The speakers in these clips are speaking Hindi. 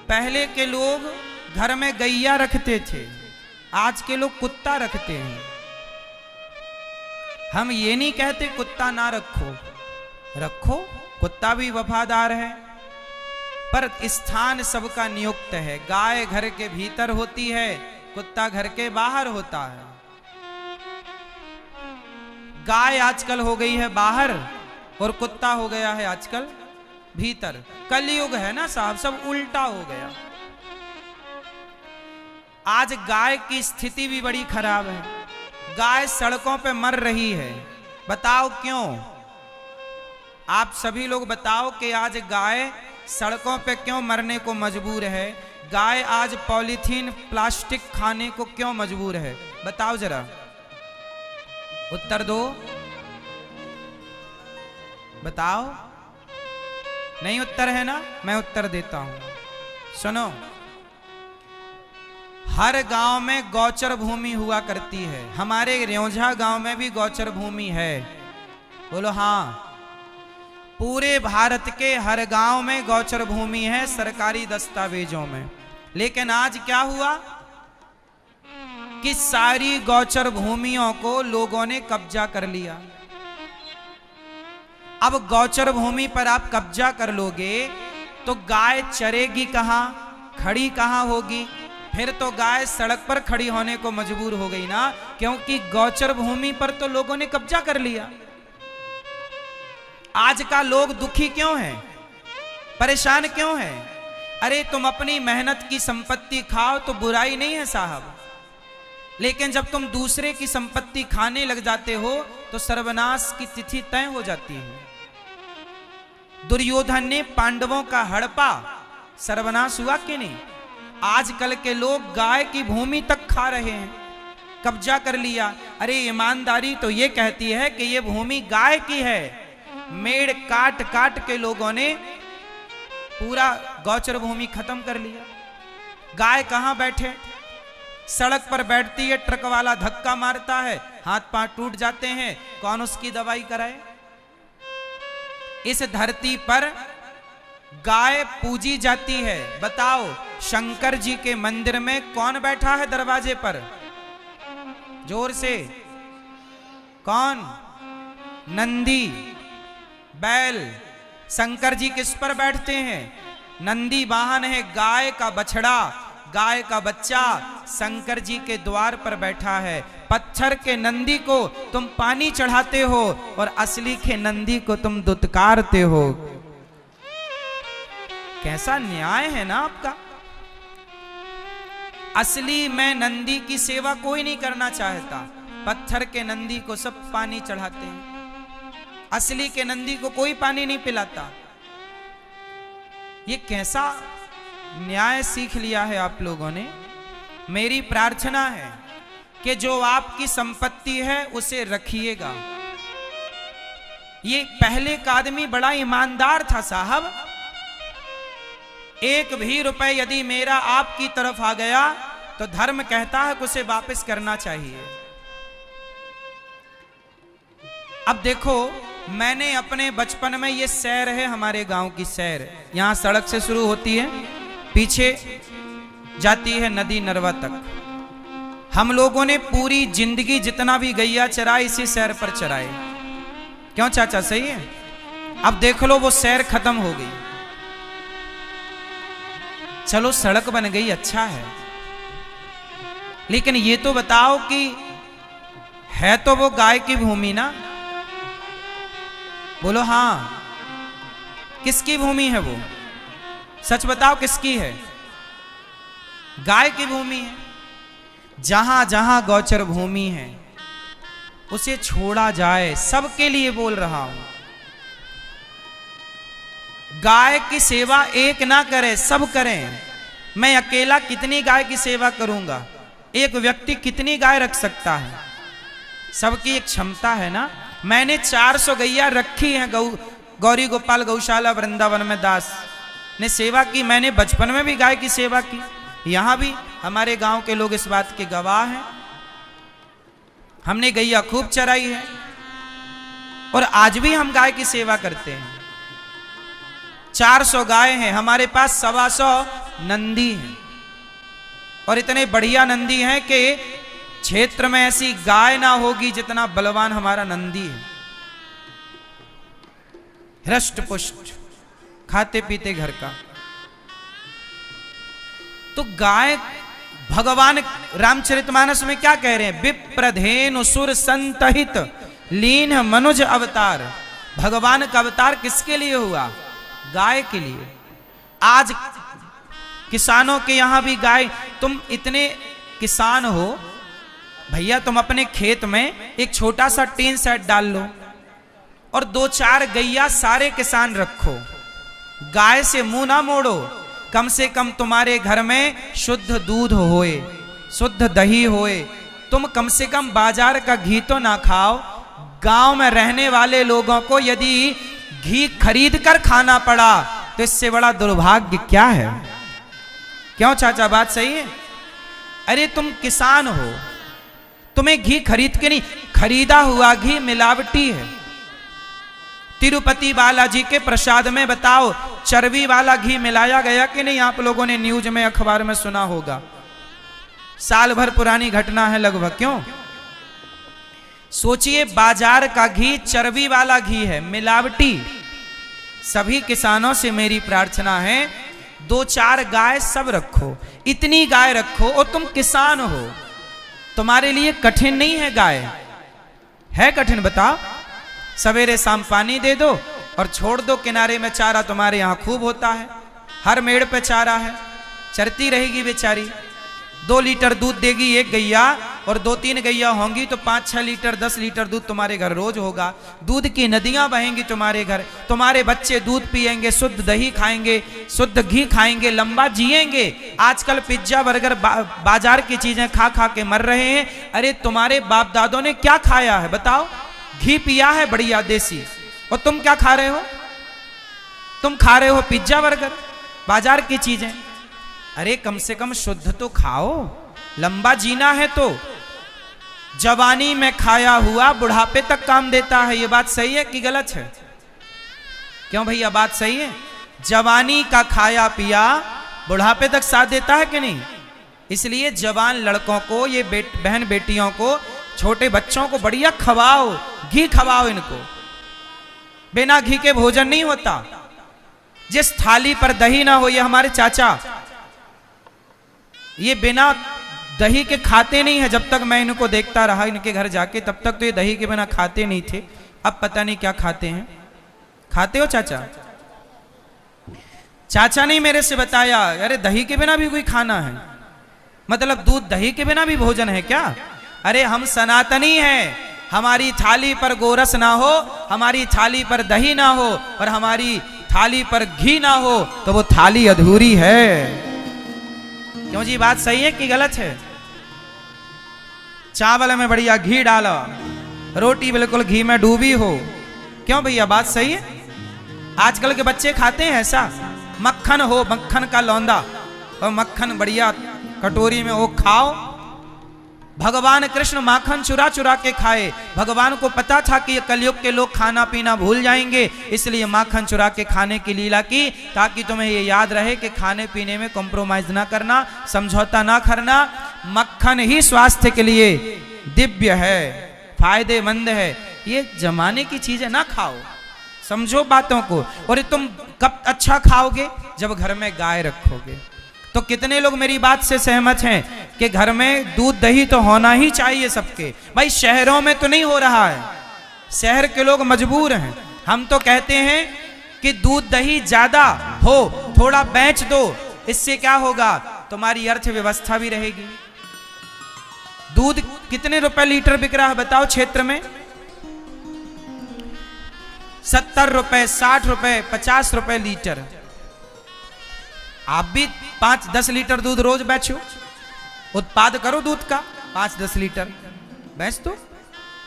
पहले के लोग घर में गैया रखते थे, आज के लोग कुत्ता रखते हैं। हम ये नहीं कहते कुत्ता ना रखो, रखो, कुत्ता भी वफादार है, पर स्थान सबका नियुक्त है। गाय घर के भीतर होती है, कुत्ता घर के बाहर होता है। गाय आजकल हो गई है बाहर और कुत्ता हो गया है आजकल भीतर। कलयुग है ना साहब, सब उल्टा हो गया। आज गाय की स्थिति भी बड़ी खराब है। गाय सड़कों पे मर रही है, बताओ क्यों? आप सभी लोग बताओ कि आज गाय सड़कों पे क्यों मरने को मजबूर है? गाय आज पॉलीथीन प्लास्टिक खाने को क्यों मजबूर है? बताओ जरा, उत्तर दो, बताओ। नहीं उत्तर है ना, मैं उत्तर देता हूं, सुनो। हर गांव में गौचर भूमि हुआ करती है। हमारे रेौंझा गांव में भी गौचर भूमि है, बोलो हाँ। पूरे भारत के हर गांव में गौचर भूमि है सरकारी दस्तावेजों में। लेकिन आज क्या हुआ कि सारी गौचर भूमियों को लोगों ने कब्जा कर लिया। अब गौचर भूमि पर आप कब्जा कर लोगे तो गाय चरेगी कहां, खड़ी कहां होगी? फिर तो गाय सड़क पर खड़ी होने को मजबूर हो गई ना, क्योंकि गौचर भूमि पर तो लोगों ने कब्जा कर लिया। आज का लोग दुखी क्यों है, परेशान क्यों है? अरे तुम अपनी मेहनत की संपत्ति खाओ तो बुराई नहीं है साहब, लेकिन जब तुम दूसरे की संपत्ति खाने लग जाते हो तो सर्वनाश की तिथि तय हो जाती है। दुर्योधन ने पांडवों का हड़पा, सर्वनाश हुआ कि नहीं? आजकल के लोग गाय की भूमि तक खा रहे हैं, कब्जा कर लिया। अरे ईमानदारी तो ये कहती है कि ये भूमि गाय की है। मेड़ काट काट के लोगों ने पूरा गौचर भूमि खत्म कर लिया। गाय कहां बैठे? सड़क पर बैठती है, ट्रक वाला धक्का मारता है, हाथ पांव टूट जाते हैं, कौन उसकी दवाई कराए? इस धरती पर गाय पूजी जाती है। बताओ शंकर जी के मंदिर में कौन बैठा है दरवाजे पर? जोर से, कौन? नंदी, बैल। शंकर जी किस पर बैठते हैं? नंदी वाहन है, गाय का बछड़ा, गाय का बच्चा शंकर जी के द्वार पर बैठा है। पत्थर के नंदी को तुम पानी चढ़ाते हो और असली के नंदी को तुम दुत्कारते हो। कैसा न्याय है ना आपका? असली में नंदी की सेवा कोई नहीं करना चाहता, पत्थर के नंदी को सब पानी चढ़ाते हैं। असली के नंदी को कोई पानी नहीं पिलाता। ये कैसा न्याय सीख लिया है आप लोगों ने? मेरी प्रार्थना है कि जो आपकी संपत्ति है उसे रखिएगा। ये पहले का आदमी बड़ा ईमानदार था साहब। एक भी रुपए यदि मेरा आपकी तरफ आ गया तो धर्म कहता है कि उसे वापस करना चाहिए। अब देखो, मैंने अपने बचपन में, ये सैर है हमारे गांव की सैर, यहां सड़क से शुरू होती है, पीछे जाती है नदी नरवा तक। हम लोगों ने पूरी जिंदगी जितना भी गैया चराए इसी सैर पर चराए। क्यों चाचा, सही है? अब देख लो वो सैर खत्म हो गई। चलो सड़क बन गई, अच्छा है, लेकिन ये तो बताओ कि है तो वो गाय की भूमि ना? बोलो हाँ। किसकी भूमि है वो? सच बताओ किसकी है? गाय की भूमि है। जहां जहां गौचर भूमि है उसे छोड़ा जाए, सबके लिए बोल रहा हूं। गाय की सेवा एक ना करे, सब करें। मैं अकेला कितनी गाय की सेवा करूंगा? एक व्यक्ति कितनी गाय रख सकता है? सबकी एक क्षमता है ना। मैंने 400 गैया रखी हैं। गौरी गोपाल गौशाला वृंदावन में दास ने सेवा की। मैंने बचपन में भी गाय की सेवा की। यहां भी हमारे गांव के लोग इस बात के गवाह हैं। हमने गैया खूब चराई है और आज भी हम गाय की सेवा करते हैं। 400 गाय हैं हमारे पास, 125 नंदी हैं, और इतने बढ़िया नंदी हैं कि क्षेत्र में ऐसी गाय ना होगी जितना बलवान हमारा नंदी है। हृष्ट पुष्ट, खाते पीते घर का। तो गाय भगवान रामचरितमानस में क्या कह रहे हैं? विप्रधेनु सुर संतहित लीन मनुज अवतार। भगवान का अवतार किसके लिए हुआ? गाय के लिए। आज किसानों के यहां भी गाय, तुम इतने किसान हो भैया, तुम अपने खेत में एक छोटा सा टीन सेट डाल लो और 2-4 गैया सारे किसान रखो, गाय से मुंह ना मोड़ो। कम से कम तुम्हारे घर में शुद्ध दूध होए, शुद्ध दही होए। तुम कम से कम बाजार का घी तो ना खाओ। गांव में रहने वाले लोगों को यदि घी खरीद कर खाना पड़ा तो इससे बड़ा दुर्भाग्य क्या है? क्यों चाचा, बात सही है? अरे तुम किसान हो, तुम्हें घी खरीद के नहीं, खरीदा हुआ घी मिलावटी है। तिरुपति बालाजी के प्रसाद में बताओ चर्बी वाला घी मिलाया गया कि नहीं? आप लोगों ने न्यूज में, अखबार में सुना होगा। साल भर पुरानी घटना है लगभग। क्यों? सोचिए, बाजार का घी चर्बी वाला घी है, मिलावटी। सभी किसानों से मेरी प्रार्थना है, 2-4 गाय सब रखो, इतनी गाय रखो। और तुम किसान हो, तुम्हारे लिए कठिन नहीं है गाय, है कठिन? बताओ। सवेरे शाम पानी दे दो और छोड़ दो किनारे में। चारा तुम्हारे यहाँ खूब होता है, हर मेड़ पे चारा है, चरती रहेगी बेचारी। 2 लीटर दूध देगी एक गैया, और 2-3 गैया होंगी तो 5-6 लीटर 10 लीटर दूध तुम्हारे घर रोज होगा। दूध की नदियां बहेंगी तुम्हारे घर, तुम्हारे बच्चे दूध पिएंगे, शुद्ध दही खाएंगे, शुद्ध घी खाएंगे, लंबा जिएंगे। आजकल पिज्जा बर्गर बाजार की चीजें खा खा के मर रहे हैं। अरे तुम्हारे बाप दादों ने क्या खाया है बताओ? घी पिया है बढ़िया देसी, और तुम क्या खा रहे हो? तुम खा रहे हो पिज्जा बर्गर, बाजार की चीजें। अरे कम से कम शुद्ध तो खाओ, लंबा जीना है तो। जवानी में खाया हुआ बुढ़ापे तक काम देता है। ये बात सही है कि गलत है? क्यों भैया, बात सही है? जवानी का खाया पिया बुढ़ापे तक साथ देता है कि नहीं? इसलिए जवान लड़कों को, ये बहन बेटियों को, छोटे बच्चों को बढ़िया खवाओ, घी खवाओ इनको। बिना घी के भोजन नहीं होता। जिस थाली पर दही ना हो, ये हमारे चाचा, ये बिना दही के खाते नहीं है। जब तक मैं इनको देखता रहा इनके घर जाके, तब तक तो ये दही के बिना खाते नहीं थे। अब पता नहीं क्या खाते हैं। खाते हो चाचा? चाचा ने मेरे से बताया, अरे दही के बिना भी कोई खाना है? मतलब दूध दही के बिना भी भोजन है क्या? अरे हम सनातनी हैं, हमारी थाली पर गोरस ना हो, हमारी थाली पर दही ना हो, और हमारी थाली पर घी ना हो तो वो थाली अधूरी है। क्यों जी, बात सही है कि गलत है? चावल में बढ़िया घी डालो, रोटी बिल्कुल घी में डूबी हो। क्यों भैया, बात सही है? आजकल के बच्चे खाते हैं ऐसा? मक्खन हो, मक्खन का लौंदा, और मक्खन बढ़िया कटोरी में वो खाओ। भगवान कृष्ण माखन चुरा चुरा के खाए। भगवान को पता था कि ये कलयुग के लोग खाना पीना भूल जाएंगे, इसलिए माखन चुरा के खाने की लीला की, ताकि तुम्हें ये याद रहे कि खाने पीने में कॉम्प्रोमाइज ना करना, समझौता ना करना। मक्खन ही स्वास्थ्य के लिए दिव्य है, फायदेमंद है। ये जमाने की चीजें ना खाओ, समझो बातों को। और तुम कब अच्छा खाओगे? जब घर में गाय रखोगे। तो कितने लोग मेरी बात से सहमत हैं कि घर में दूध दही तो होना ही चाहिए सबके? भाई शहरों में तो नहीं हो रहा है, शहर के लोग मजबूर हैं। हम तो कहते हैं कि दूध दही ज्यादा हो, थोड़ा बेच दो, इससे क्या होगा? तुम्हारी अर्थव्यवस्था भी रहेगी। दूध कितने रुपए लीटर बिक रहा है बताओ क्षेत्र में? 70 रुपए, 60 रुपए, 50 रुपए लीटर। आप भी 5-10 लीटर दूध रोज बेचो, उत्पाद करो दूध का 5-10 लीटर बेच दो।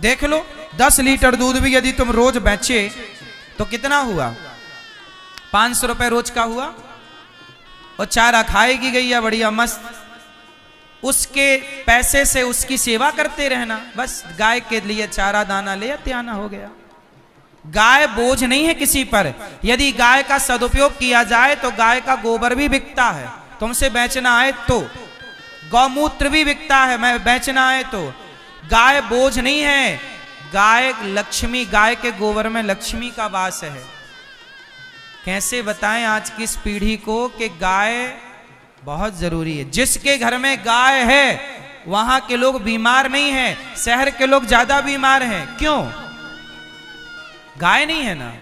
देख लो 10 लीटर दूध भी यदि तुम रोज बेचे तो कितना हुआ? 500 रुपए रोज का हुआ। और चारा खाएगी गैया बढ़िया मस्त, उसके पैसे से उसकी सेवा करते रहना, बस गाय के लिए चारा दाना ले आते आना, हो गया। गाय बोझ नहीं है किसी पर। यदि गाय का सदुपयोग किया जाए तो गाय का गोबर भी बिकता है, तुमसे बेचना आए तो। गौमूत्र भी बिकता है, मैं बेचना आए तो। गाय बोझ नहीं है, गाय लक्ष्मी, गाय के गोबर में लक्ष्मी का वास है। कैसे बताएं आज की इस पीढ़ी को कि गाय बहुत जरूरी है। जिसके घर में गाय है वहां के लोग बीमार नहीं हैं, शहर के लोग ज्यादा बीमार हैं। क्यों? गाय नहीं है ना,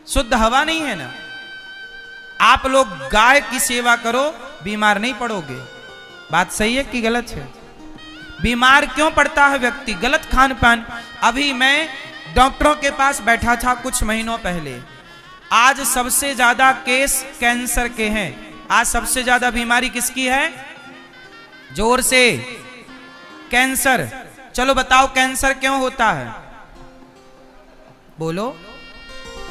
शुद्ध हवा नहीं है ना। आप लोग गाय की सेवा करो, बीमार नहीं पड़ोगे। बात सही है कि गलत है? बीमार क्यों पड़ता है व्यक्ति? गलत खान पान। अभी मैं डॉक्टरों के पास बैठा था कुछ महीनों पहले। आज सबसे ज्यादा केस कैंसर के हैं। आज सबसे ज्यादा बीमारी किसकी है? जोर से, कैंसर। चलो बताओ कैंसर क्यों होता है? बोलो।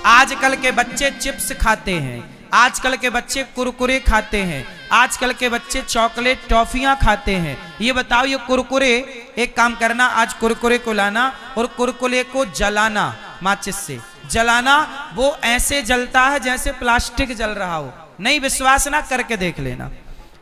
आजकल के बच्चे चिप्स खाते हैं, आजकल के बच्चे कुरकुरे खाते हैं, आजकल के बच्चे चॉकलेट टॉफियां खाते हैं। ये बताओ, ये कुरकुरे, एक काम करना, आज कुरकुरे को लाना और कुरकुरे को जलाना, माचिस से जलाना। वो ऐसे जलता है जैसे प्लास्टिक जल रहा हो। नहीं विश्वास ना, करके देख लेना।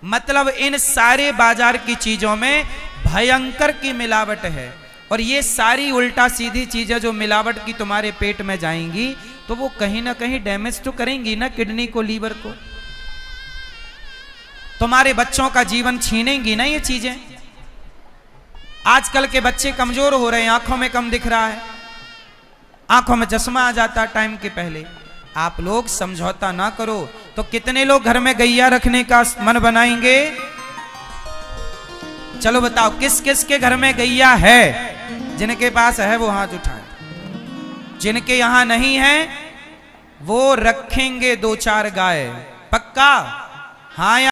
मतलब इन सारे बाजार की चीजों में भयंकर की मिलावट है। और ये सारी उल्टा सीधी चीजें जो मिलावट की तुम्हारे पेट में जाएंगी तो वो कहीं ना कहीं डैमेज तो करेंगी ना किडनी को, लीवर को। तुम्हारे बच्चों का जीवन छीनेंगी ना ये चीजें। आजकल के बच्चे कमजोर हो रहे हैं, आंखों में कम दिख रहा है, आंखों में चश्मा आ जाता टाइम के पहले। आप लोग समझौता ना करो तो कितने लोग घर में गैया रखने का मन बनाएंगे? चलो बताओ, किस किस के घर में गैया है? जिनके पास है वो हाथ उठाए। जिनके यहां नहीं है वो रखेंगे 2-4 गाय। पक्का? हाँ या